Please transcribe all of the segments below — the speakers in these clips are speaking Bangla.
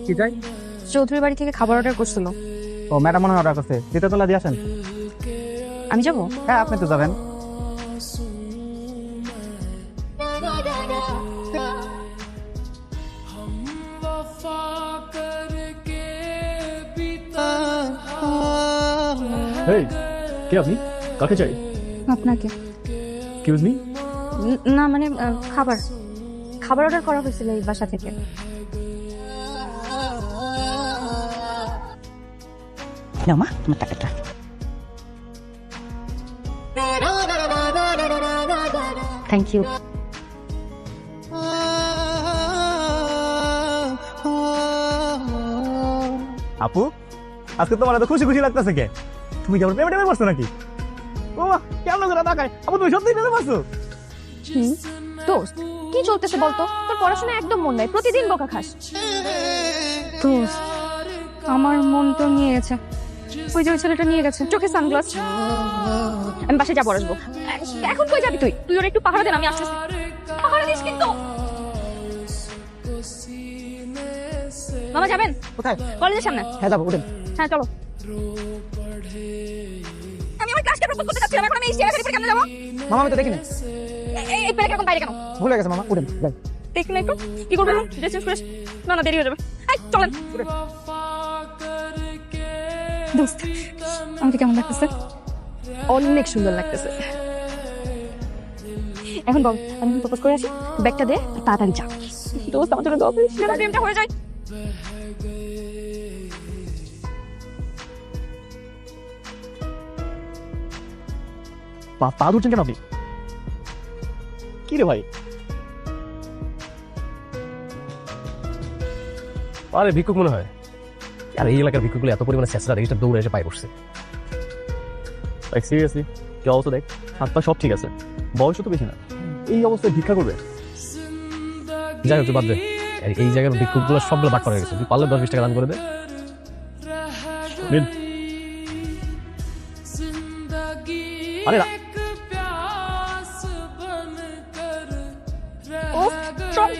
কি চাই? চৌধুরী বাড়ি থেকে খাবার অর্ডার করছিল। ও ম্যাডাম মনে হয় অর্ডার করছে, দ্বিতীয়তলা দিয়ে আসেন। আমি যাব? হ্যাঁ আপনি তো যাবেন। এই কে আপনি? কাকে চাই? আপনাকে। Excuse me? না মানে খাবার খাবার অর্ডার করা হয়েছিল এই বাসা থেকে। নাও মা তোমার টাকাটা। Thank you. আপু আজকে তোমার এত খুশি খুশি লাগতেছে কে? তুমি কি আমার পেমেন্ট করছো নাকি? ও কেমন করে তাকায়? আপু তুমি সত্যি পেমেন্ট করছো? দোস্ত কি চলতেছে বলতো? তোর পড়াশোনা একদম মন নাই, প্রতিদিন বকা খাস। দোস্ত আমার মন তো নিয়ে গেছে। ওই যে ওই ছেলেটা নিয়ে গেছে চোখে সানগ্লাস। আমি বাসায় যাবো, আসবো। এখন কই যাবি তুই? তুই ওর একটু পাহারা দেন, আমি আসতেছি। পাহারা দিস কিন্তু। মামা যাবেন কোথায়? কলেজের সামনে। হ্যাঁ যাবো, উঠেন। হ্যাঁ চলো। আমি আমার ক্লাসকে প্রপোজ করতে যাচ্ছিলাম, এখন আমি এই চেয়ারে কেমনে যাবো? মামা আমি তো দেখিনি। এই পেলে এখন বাইরে কেন? ভুলে গেছে মামা, উঠেন যাই। দেখি না একটু কি করবে? ড্রেস চেঞ্জ করে না না দেরি হয়ে যাবে। এই চলেন। দোস্ত আমাকে কেমন লাগতেছে? অনেক সুন্দর লাগতেছে। এখন বল আমি প্রপোজ করে আসি, ব্যাগটা দে তাড়াতাড়ি যা। দোস্ত আমার জন্য দোয়া করিস না ড্রিমটা হয়ে যায়। পা ধরছেন কেন আপনি? কি রে ভাই? আরে ভিক্ষুক মনে হয়। আর এই এলাকার ভিক্ষুকগুলো এত পরিমাণে ছেঁচড়া, রেজিস্টার দৌড়ে এসে পায়ে বসছে। লাইক সিরিয়াসলি কি অবস্থা দেখ, হাত পা সব ঠিক আছে, বয়স তো বেশি না, এই অবস্থায় ভিক্ষা করবে? যাই হোক তুই বাদ দে। আর এই জায়গার ভিক্ষুকগুলো সবগুলো বাট করা গেছে, তুই পারলে 10-20 টাকা দান করে দে। নিন। আরে না ও চল।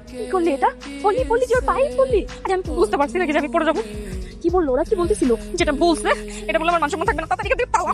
কি করলি এটা? বললি বললি যে ওর পায়ে বললি? আরে আমি তো বুঝতে পারছি না যে আমি পড়ে যাবো। কি বললো ওরা? কি বলতেছিল? যেটা বলছে এটা বলে আমার মান সম্মান থাকবে না, তাড়াতাড়ি থেকে পালা।